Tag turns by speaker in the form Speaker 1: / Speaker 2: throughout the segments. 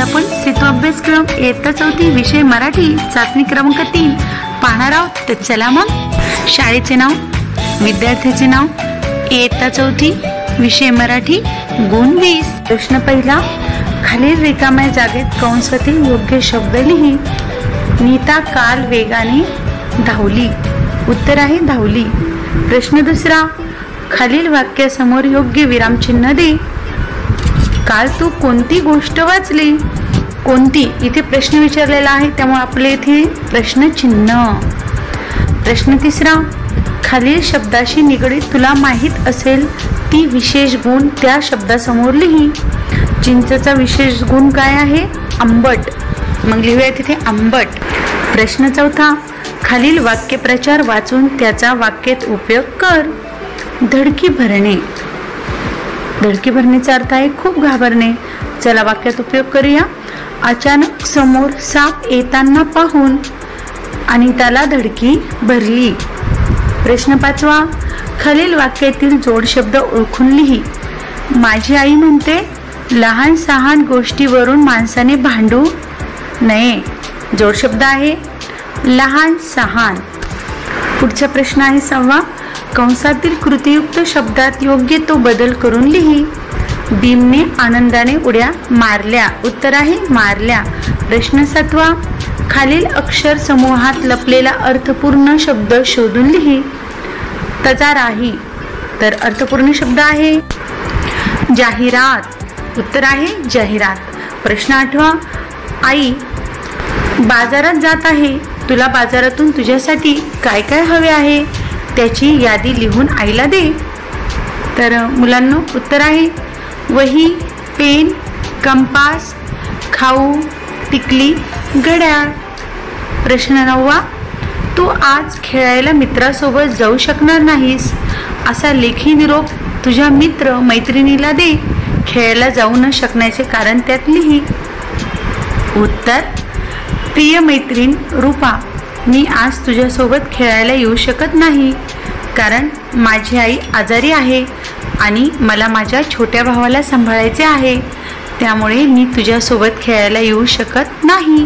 Speaker 1: आपण सेतू अभ्यासक्रम इयत्ता 4 विषय मराठी चाचणी क्रमांक 3 पाहणार आहोत। तर चला मग शाळेचे नाव, विद्यार्थ्याचे नाव, इयत्ता 4 विषय मराठी, गुण 20। प्रश्न पहिला, खालील रिकाम्या जागेत कंसातील योग्य शब्द लिही। नीता काल वेगाने धावली। उत्तर आहे धावली। प्रश्न दुसरा, खालील वाक्यासमोर योग्य विरामचिन्ह दे। काल तू कोणती गोष्ट वाचली? कोणती इथे प्रश्न विचारलेला आहे, त्यामुळे आपले इथे प्रश्नचिन्ह। प्रश्न तिसरा, खालील शब्दाशी निगडीत तुला माहित असेल ती विशेष गुण त्या शब्दासमोर लिही। चिंचेचा विशेष गुण काय आहे? आंबट। मग लिहूया तिथे आंबट। प्रश्न चौथा, खालील वाक्यप्रचार वाचून त्याचा वाक्यात उपयोग कर। धडकी भरणे। धडकी भरण्याचा अर्थ आहे खूप घाबरणे। चला वाक्यात उपयोग करूया। अचानक समोर साप येताना पाहून अनिताला धडकी भरली। प्रश्न पाचवा, खालील वाक्यातील जोड शब्द ओळखून लिही। माझी आई म्हणते लहान सहान गोष्टीवरून माणसाने भांडू नये। जोड शब्द आहे लहान सहान। पुढचा प्रश्न आहे 6वा, कंसातील कृतीयुक्त शब्दात योग्य तो बदल करून लिही। भीमने आनंदाने उड्या मारल्या। उत्तर आहे मारल्या। प्रश्न 7वा, खालील अक्षर समूहात लपलेला अर्थपूर्ण शब्द शोधून लिही। तजाराही। तर अर्थपूर्ण शब्द आहे जाहिरात। उत्तर आहे जाहिरात। प्रश्न 8वा, आई बाजारात जात आहे, तुला बाजारातून तुझ्यासाठी काय काय हवे आहे त्याची यादी लिहून आईला दे। तर मुलांनो उत्तर आहे वही, पेन, कंपास, खाऊ, टिकली, घड्याळ। प्रश्न 9वा, तू आज खेळायला मित्रासोबत जाऊ शकणार नाहीस असा लेखी निरोप तुझ्या मित्र मैत्रिणीला दे। खेळायला जाऊ न शकण्याचे कारण त्यात लिही। उत्तर, प्रिय मैत्रीण रूपा, मी आज तुझ्यासोबत खेळायला येऊ शकत नाही कारण माझी आई आजारी आहे आणि मला माझ्या छोट्या भावाला सांभाळायचे आहे, त्यामुळे मी तुझ्यासोबत खेळायला येऊ शकत नाही।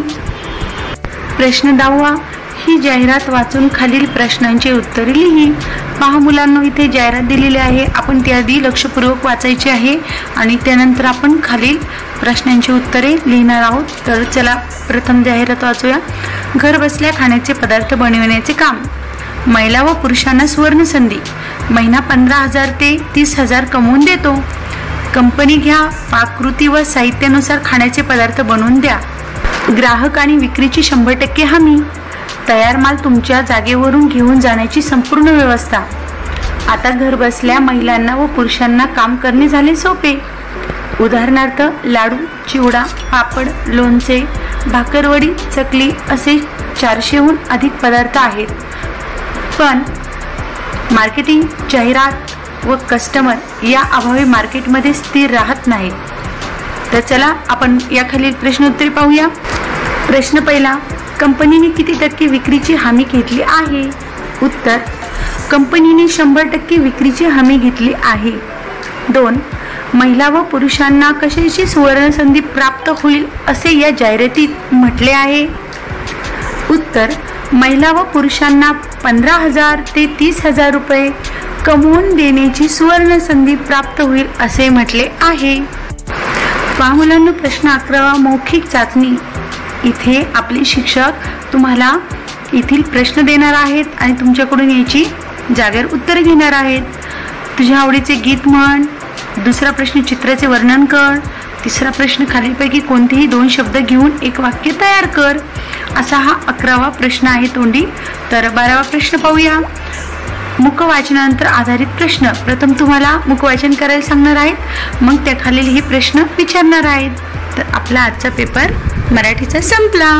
Speaker 1: प्रश्न 10वा, ही जाहिरात वाचून खालील प्रश्नांची उत्तरे लिही। पहा मुलांनो, इथे जाहिरात दिलेली आहे, आपण ती आधी लक्षपूर्वक वाचायची आहे आणि त्यानंतर आपण खालील प्रश्नांची उत्तरे लिहिणार आहोत। तर चला प्रथम जाहिरात वाचूया। घर बसल्या खाण्याचे पदार्थ बनविण्याचे काम, महिला व पुरुषांना सुवर्ण संधी, महिना 15,000 ते 30,000 कमवून देतो। कंपनी घ्या, पाककृती व साहित्यानुसार खाण्याचे पदार्थ बनवून द्या। ग्राहक आणि विक्रीची 100% हमी, तयार माल तुमच्या जागेवरून घेऊन जाण्याची संपूर्ण व्यवस्था। आता घर बसल्या महिलांना व पुरुषांना काम करणे झाले सोपे। उदाहरणार्थ लाडू, चिवडा, पापड, लोणचे, भाकरवडी, चकली असे 400हून अधिक पदार्थ आहेत। पण मार्केटिंग, जाहिरात व कस्टमर या अभावी मार्केटमध्ये स्थिर राहत नाहीत। तर चला आपण या खालील प्रश्नोत्तरे पाहूया। प्रश्न पहिला, कंपनीने किती टक्के विक्रीची हमी घेतली आहे? उत्तर, कंपनीने 100% विक्रीची हमी घेतली आहे। 2, महिला व पुरुषांना कशाची सुवर्ण संधी प्राप्त होईल असे या जाहिरातीत म्हटले आहे? उत्तर, महिला व पुरुषांना 15,000 ते 30,000 रुपये कमवून देण्याची सुवर्ण संधी प्राप्त होईल असे म्हटले आहे। पहा मुलांनो, प्रश्न 11वा, मौखिक चाचणी। इथे आपले शिक्षक तुम्हाला येथील प्रश्न देणार आहेत आणि तुमच्याकडून याची जागेवर उत्तर घेणार आहेत। तुझ्या आवडीचे गीत म्हण। दुसरा प्रश्न, चित्राचे वर्णन कर। तिसरा प्रश्न, खालीलपैकी कोणतेही 2 शब्द घेऊन एक वाक्य तयार कर। असा हा 11वा प्रश्न आहे तोंडी। तर 12वा प्रश्न पाहूया। मुखवाचनानंतर आधारित प्रश्न। प्रथम तुम्हाला मुखवाचन करायला सांगणार आहेत, मग त्या खालील हे प्रश्न विचारणार आहेत। तर आपला आजचा पेपर मराठीचा संपला।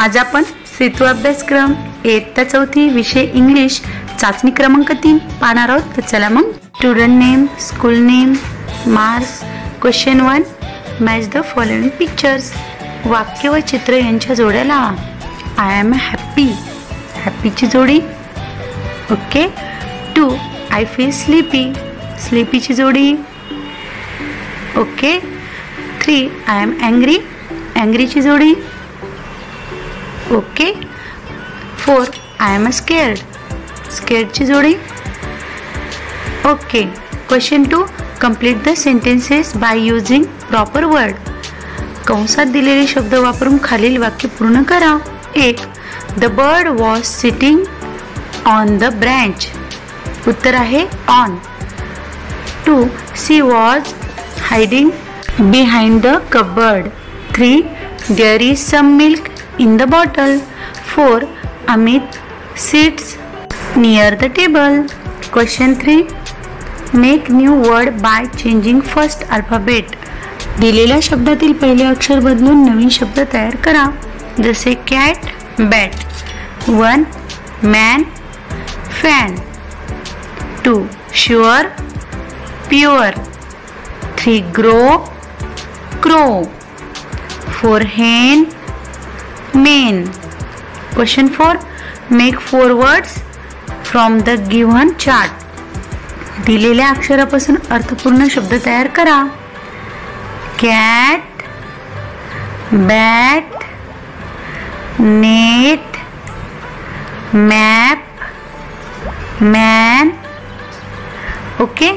Speaker 1: आज आपण सेतू अभ्यासक्रम इयत्ता 4 विषय इंग्लिश चाचणी क्रमांक 3 पाहणार आहोत। तर चला मग student name, school name, marks. Question 1, match the following pictures. वाक्य व चित्र यांच्या जोड्या लावा। आय एम हॅपी, हॅपीची जोडी। ओके। 2, आय फील स्लीपी, स्लीपीची जोडी। ओके। 3, आय एम अँग्री, अँग्रीची जोडी. ओके. 4 I am scared. स्केअर्डची जोडी. Okay. Question 2 complete the sentences by using proper word. कंसात दिलेले शब्द वापरून खालील वाक्य पूर्ण करा. 1 the bird was sitting on the branch. उत्तर आहे on. 2 she was hiding behind the cupboard. 3 there is some milk in the bottle. 4 Amit sits near the table. Question 3 make new word by changing first alphabet. दिलेल्या शब्दातील पहिले अक्षर बदलून नवीन शब्द तयार करा. जसे cat, bat. 1 man, fan. 2 sure, pure. 3 grow, crow. 4 हेन, main. Question 4 make 4 words from the given chart. दिलेल्या अक्षरापासून अर्थपूर्ण शब्द तयार करा. Cat, bat, net, map, man. Okay.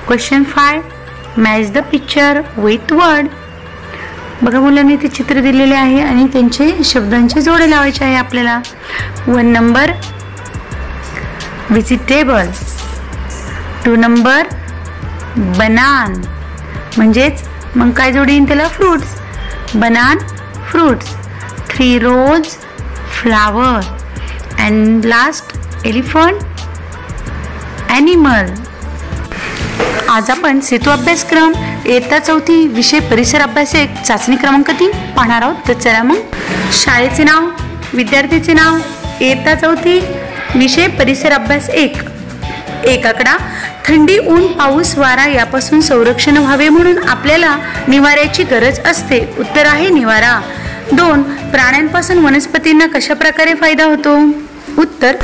Speaker 1: Question 5 match the picture with word. बघा मुलांनी ते चित्र दिलेले आहे आणि त्यांचे शब्दांचे जोडे लावायचे आहे आपल्याला. 1 नंबर व्हेजिटेबल. 2 नंबर बनान. म्हणजेच मग काय जोडी येईल त्याला? Fruits. Banana, fruits. 3 rose, flower. And last elephant, animal. आज आपण सेतू अभ्यासक्रम इयत्ता 4 विषय परिसर अभ्यास 1 चाचणी क्रमांक 3 पाहणार आहोत. तर चला मग शाळेचे नाव, विद्यार्थीचे नाव, इयत्ता 4 विषय परिसर अभ्यास 1. 1 आकडा थंडी, ऊन, पाऊस, वारा यापासून संरक्षण व्हावे म्हणून आपल्याला निवाऱ्याची गरज असते. उत्तर आहे निवारा. 2 प्राण्यांपासून वनस्पतींना कशा प्रकारे फायदा होतो? उत्तर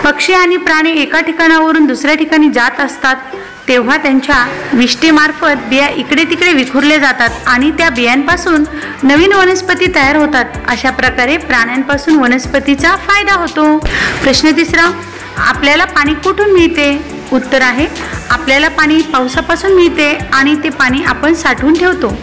Speaker 1: पक्षी आणि प्राणी एका ठिकाणावरून दुसऱ्या ठिकाणी जात असतात तेव्हा त्यांच्या विष्ठेमार्फत बिया इकडे तिकडे विखुरल्या जातात आणि त्या बियांपासून नवीन वनस्पती तयार होतात. अशा प्रकारे प्राण्यांपासून वनस्पतीचा फायदा होतो. प्रश्न 3 आपल्याला पाणी कुठून मिळते? उत्तर आहे आपल्याला पाणी पावसापासून मिळते आणि ते पाणी आपण साठवून ठेवतो.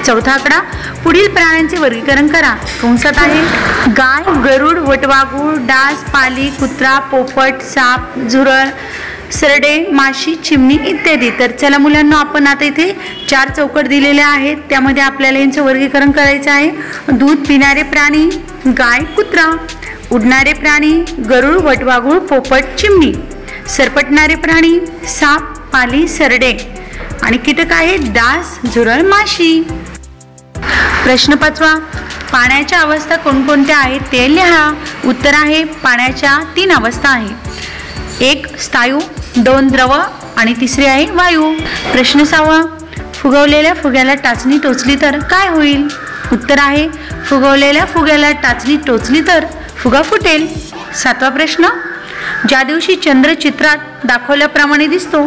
Speaker 1: 4 आकडा पुढील प्राण्यांचे वर्गीकरण करा. कंसात आहे गाय, गरुड, वटवाघूळ, डास, पाली, कुत्रा, पोपट, साप, झुरळ, सरडे, माशी, चिमणी इत्यादी. तर चला मुलांना आपण आता इथे 4 चौकट दिलेल्या आहेत त्यामध्ये आपल्याला यांचं वर्गीकरण करायचं आहे. दूध पिणारे प्राणी गाय, कुत्रा. उडणारे प्राणी गरुड, वटवाघूळ, पोपट, चिमणी. सरपटणारे प्राणी साप, पाली, सरडे. आणि कीटक आहेत डास, झुरळ, माशी. प्रश्न 5 पाण्याच्या अवस्था कोणकोणत्या आहेत ते लिहा. उत्तर आहे पाण्याच्या 3 अवस्था आहेत. 1 स्थायू, 2 द्रव आणि 3 आहे वायू. प्रश्न 6 फुगवलेल्या फुग्याला टाचणी टोचली तर काय होईल? उत्तर आहे फुगवलेल्या फुग्याला टाचणी टोचली तर फुगा फुटेल. 7 प्रश्न ज्या दिवशी चंद्र चित्रात दाखवल्याप्रमाणे दिसतो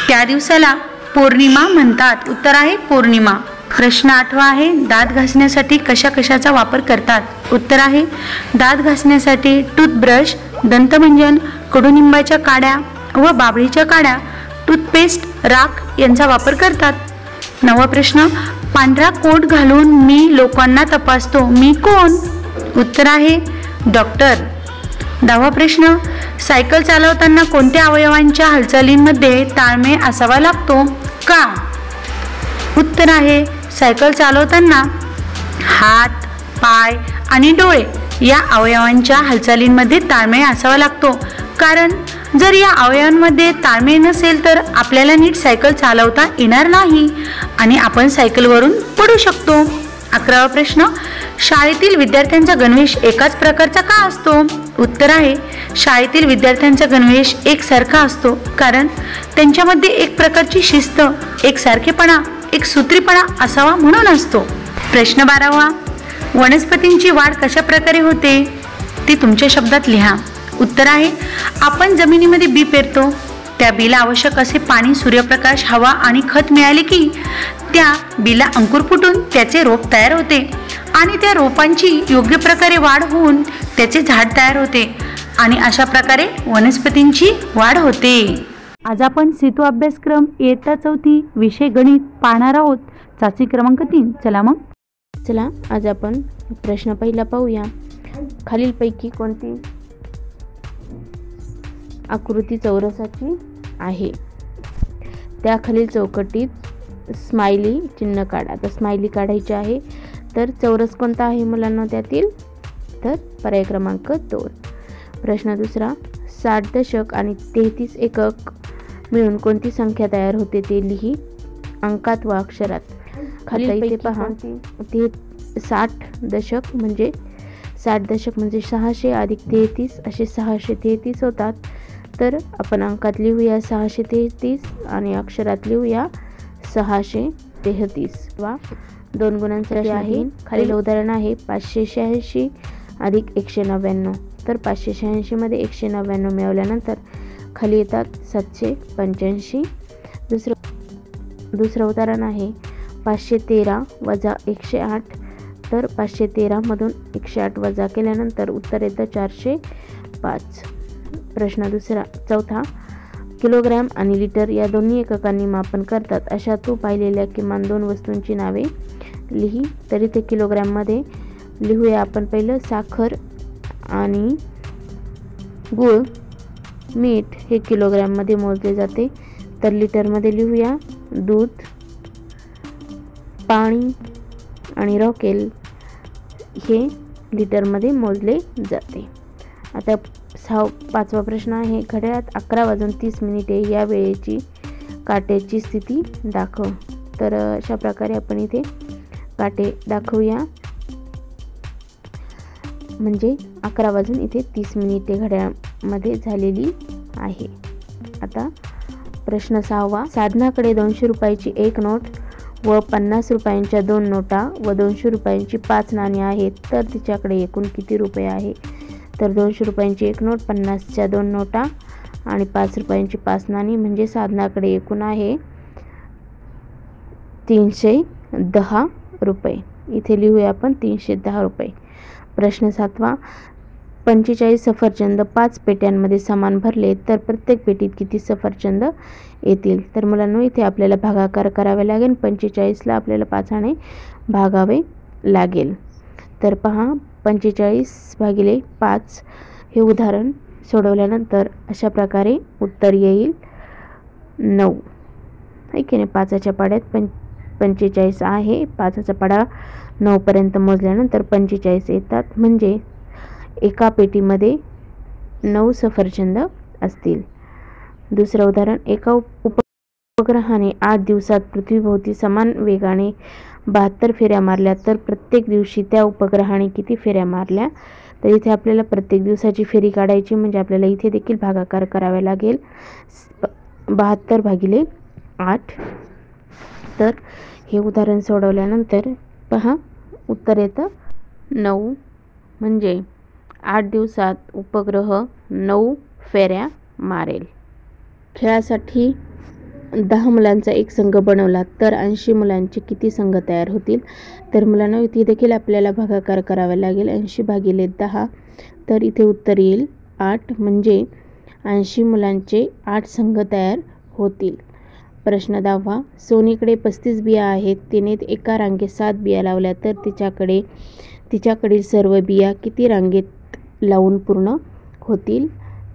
Speaker 1: त्या दिवसाला पौर्णिमा म्हणतात. उत्तर आहे पौर्णिमा. प्रश्न 8 आहे दात घासण्यासाठी कशा कशाचा वापर करतात? उत्तर आहे दात घासण्यासाठी टूथब्रश, दंतमंजन, कडुनिंबाच्या काड्या व बाभळीच्या काड्या, टूथपेस्ट, राख यांचा वापर करतात. 9 प्रश्न पांढरा कोट घालून मी लोकांना तपासतो, मी कोण? उत्तर आहे डॉक्टर. 10 प्रश्न सायकल चालवताना कोणत्या अवयवांच्या हालचालींमध्ये ताळमेळ असावा लागतो? का? उत्तर आहे सायकल चालवताना हात, पाय आणि डोळे या अवयवांच्या हालचालींमध्ये ताळमेळ असावा लागतो. कारण जर या अवयवांमध्ये ताळमेळ नसेल तर आपल्याला नीट सायकल चालवता येणार नाही आणि आपण सायकलवरून पडू शकतो. 11 प्रश्न शाळेतील विद्यार्थ्यांचा गणवेश एकाच प्रकारचा का असतो? उत्तर आहे शाळेतील विद्यार्थ्यांचा गणवेश एकसारखा असतो कारण त्यांच्यामध्ये एक प्रकारची शिस्त, एकसारखेपणा, एक सूत्रीपणा असावा म्हणून असतो. प्रश्न 12 वनस्पतींची वाढ कशा प्रकारे होते ती तुमच्या शब्दात लिहा. उत्तर आहे आपण जमिनीमध्ये बी पेरतो त्या बीला आवश्यक असे पाणी, सूर्यप्रकाश, हवा आणि खत मिळाले की त्या बीला अंकुर फुटून त्याचे रोप तयार होते आणि त्या रोपांची योग्य प्रकारे वाढ होऊन त्याचे झाड तयार होते आणि अशा प्रकारे वनस्पतींची वाढ होते. आज आपण सेतू अभ्यासक्रम इयत्ता 4 विषय गणित पाहणार आहोत. चाचणी क्रमांक 3. चला मग.
Speaker 2: चला आज आपण प्रश्न पहिला पाहूया. खालीलपैकी कोणती आकृती चौरसाची आहे? त्या खालील चौकटीत स्माइली चिन्ह काढा. तर स्माइली काढायची आहे. तर चौरस कोणता आहे मुलांना त्यातील? तर पर्याय क्रमांक 2. प्रश्न दुसरा. 60 दशक आणि 33 एकक मिळून कोणती संख्या तयार होते ते लिही अंकात व अक्षरात. खाली इथे पहा. 60 दशक म्हणजे 600 अधिक 33 असे 633 होतात. तर आपण अंकात लिहूया 633 आणि अक्षरात लिहूया 633 वा 2 गुणांसाठी आहे. खालील उदाहरण आहे 586 अधिक 199. तर 586 मध्ये 199 मिळवल्यानंतर खाली येतात 785. दुसरं उदाहरण आहे 513 वजा 108. तर 513 मधून 108 वजा केल्यानंतर उत्तर येतं 405. प्रश्न चौथा. किलोग्रॅम आणि लिटर या दोन्ही एककांनी मापन करतात अशा तू पाहिलेल्या किमान 2 वस्तूंची नावे लिही. तर इथे किलोग्रॅममध्ये लिहूया आपण पहिलं साखर आणि गूळ. मीठ हे किलोग्रॅममध्ये मोजले जाते. तर लिटरमध्ये लिहूया दूध, पाणी आणि रॉकेल हे लिटरमध्ये मोजले जाते. आता 5वा प्रश्न आहे. घड्याळात 11:30 या वेळेची काट्याची स्थिती दाखव. तर अशा प्रकारे आपण इथे काटे दाखवूया. म्हणजे 11:30 घड्याळामध्ये झालेली आहे. आता प्रश्न 6वा. साधनाकडे 200 रुपयाची 1 नोट व 50 रुपयांच्या 2 नोटा व 200 रुपयांची 5 नाणी आहेत. तर तिच्याकडे एकूण किती रुपये आहे? तर 200 रुपयांची 1 नोट, 50च्या 2 नोटा आणि 5 रुपयांची 5 नाणी म्हणजे साधनाकडे एकूण आहे 310 रुपये. इथे लिहूया आपण 310 रुपये. प्रश्न 7वा. 45 सफरचंद 5 पेट्यांमध्ये समान भरले तर प्रत्येक पेटीत किती सफरचंद येतील? तर मुलांनो इथे आपल्याला भागाकार करावे लागेल. 45ला आपल्याला 5ने भागावे लागेल. तर पहा 45 भागिले 5 हे उदाहरण सोडवल्यानंतर अशा प्रकारे उत्तर येईल 9. आहे की नाही? 5च्या पाड्यात 45 आहे. 5चा पाडा 9 पर्यंत मोजल्यानंतर 45 येतात. म्हणजे एका पेटीमध्ये 9 सफरचंद असतील. दुसरं उदाहरण. एका उपग्रहाने 8 दिवसात पृथ्वीभोवती समान वेगाने 72 फेऱ्या मारल्या तर प्रत्येक दिवशी त्या उपग्रहाने किती फेऱ्या मारल्या? तर इथे आपल्याला प्रत्येक दिवसाची फेरी काढायची. म्हणजे आपल्याला इथे देखील भागाकार करावे लागेल. 72 भागिले 8. तर हे उदाहरण सोडवल्यानंतर पहा उत्तर येतं 9. म्हणजे 8 दिवसात उपग्रह 9 फेऱ्या मारेल. खेळासाठी 10 मुलांचा एक संघ बनवला तर 80 मुलांचे किती संघ तयार होतील? तर मुलांना इथे देखील आपल्याला भागाकार करावा लागेल. 80 भागिले 10. तर इथे उत्तर येईल 8. म्हणजे 80 मुलांचे 8 संघ तयार होतील. प्रश्न 10वा. सोनीकडे 35 बिया आहेत. तिने एका रांगेत 7 बिया लावल्या तर तिच्याकडील सर्व बिया किती रांगेत लावून पूर्ण होतील?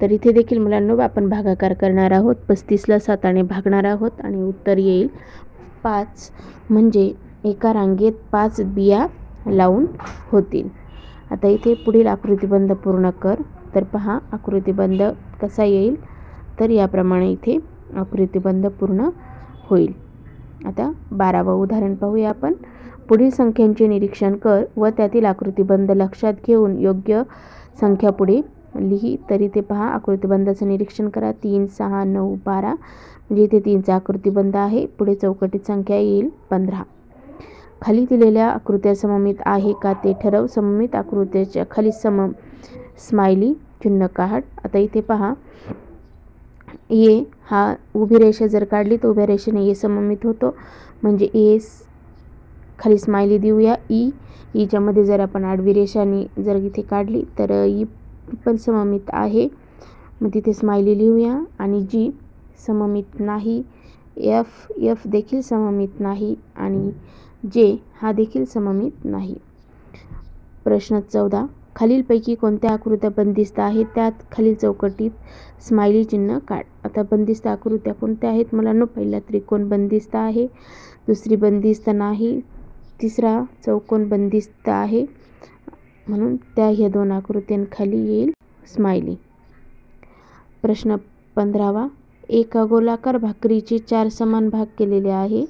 Speaker 2: तर इथे देखील मुलांनो आपण भागाकार करणार आहोत. 35ला 7ने भागणार आहोत आणि उत्तर येईल 5. म्हणजे एका रांगेत 5 बिया लावून होतील. आता इथे पुढील आकृतिबंध पूर्ण कर. तर पहा आकृतिबंध कसा येईल? तर याप्रमाणे इथे आकृतिबंध पूर्ण होईल. आता 12वा उदाहरण पाहूया आपण. पुढील संख्यांचे निरीक्षण कर व त्यातील आकृतिबंध लक्षात घेऊन योग्य संख्या पुढे लिही. तर इथे पहा आकृतिबंधाचं निरीक्षण करा. 3, 6, 9, 12. म्हणजे इथे 3चा आकृतिबंध आहे. पुढे चौकटीत संख्या येईल 15. खाली दिलेल्या आकृत्या सममित आहे का ते ठरव. सममित आकृत्याच्या खाली स्माइली चिन्ह काढ. आता इथे पहा ए हा उभी रेषा जर काढली तर उभ्या रेषेने ए सममित होतो, म्हणजे ए खाली स्माइली देऊया. ईच्या मध्ये जर आपण आडवी रेषाने जर इथे काढली तर ई पण सममित आहे, मग तिथे स्माइली लिहूया. आणि जी सममित नाही, एफ देखील सममित नाही आणि जे हा देखील सममित नाही. प्रश्न 14. खालीलपैकी कोणत्या आकृत्या बंदिस्त आहेत, त्यात खालील चौकटीत स्माइली चिन्ह काढ. आता बंदिस्त आकृत्या कोणत्या आहेत मुलांनो? पहिला त्रिकोण बंदिस्त आहे, दुसरी बंदिस्त नाही, तिसरा चौकोन बंदिस्त आहे, म्हणून ह्या दोन आकृत्यांखाली येईल स्माइली. प्रश्न 15. एका गोलाकार भाकरीचे 4 समान भाग केलेले आहे.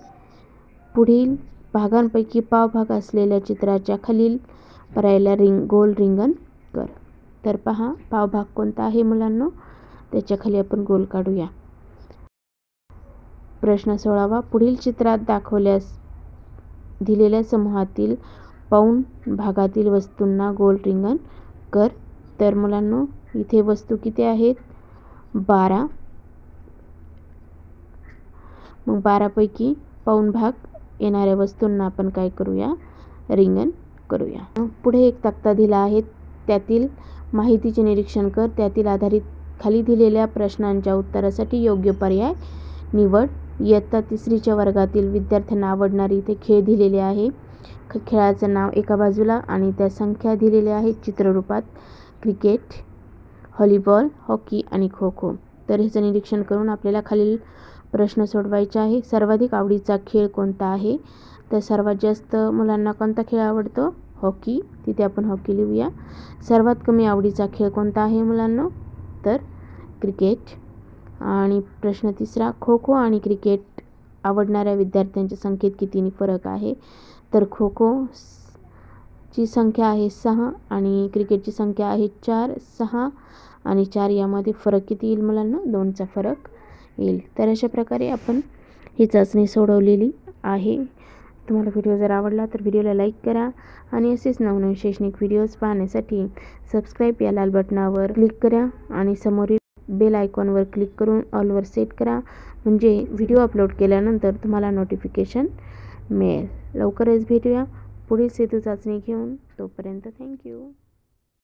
Speaker 2: पुढील भागांपैकी पावभाग असलेल्या चित्राच्या खालील पर्यायाला गोल रिंगण कर. तर पहा पावभाग कोणता आहे मुलांनो? त्याच्या खाली आपण गोल काढूया. प्रश्न 16. पुढील चित्रात दाखवल्यास दिलेल्या समूहातील पाऊण भागातील वस्तूंना गोल रिंगण कर. तर मुलांनो इथे वस्तू किती आहेत? 12. मग 12 पैकी पाऊण भाग येणाऱ्या वस्तूंना आपण काय करूया? रिंगण करूया. पुढे एक तक्ता दिला आहे, त्यातील माहितीचे निरीक्षण कर. त्यातील आधारित खाली दिलेल्या प्रश्नांच्या उत्तरासाठी योग्य पर्याय निवड. इयत्ता 3च्या वर्गातील विद्यार्थ्यांना आवडणारे इथे खेळ दिलेले आहे. खेळाचं नाव एका बाजूला आणि त्या संख्या दिलेल्या आहेत चित्ररूपात. क्रिकेट, व्हॉलीबॉल, हॉकी आणि खो खो. तर ह्याचं निरीक्षण करून आपल्याला खालील प्रश्न सोडवायचे आहे. सर्वाधिक आवडीचा खेळ कोणता आहे? तर सर्वात जास्त मुलांना कोणता खेळ आवडतो? हॉकी. तिथे आपण हॉकी लिहूया. सर्वात कमी आवडीचा खेळ कोणता आहे मुलांनो? तर क्रिकेट. आणि प्रश्न 3. खो खो आणि क्रिकेट आवडणाऱ्या विद्यार्थ्यांच्या संख्येत किती फरक आहे? तर खो खो ची संख्या आहे 6 आणि क्रिकेटची संख्या आहे 4. 6 आणि 4 यामध्ये फरक किती येईल मुलांना? 2चा फरक येईल. तर अशा प्रकारे आपण ही चाचणी सोडवलेली आहे. तुम्हाला व्हिडिओ जर आवडला तर व्हिडिओला लाईक करा आणि असेच नवनवीन शैक्षणिक व्हिडिओज पाहण्यासाठी सबस्क्राईब या लाल बटनावर क्लिक करा आणि समोरील बेल आयकॉनवर क्लिक करून ऑलवर सेट करा, म्हणजे व्हिडिओ अपलोड केल्यानंतर तुम्हाला नोटिफिकेशन मिळेल. लवकरच भेटूया पुढील सेतू चाचणी घेऊन. तोपर्यंत थँक्यू.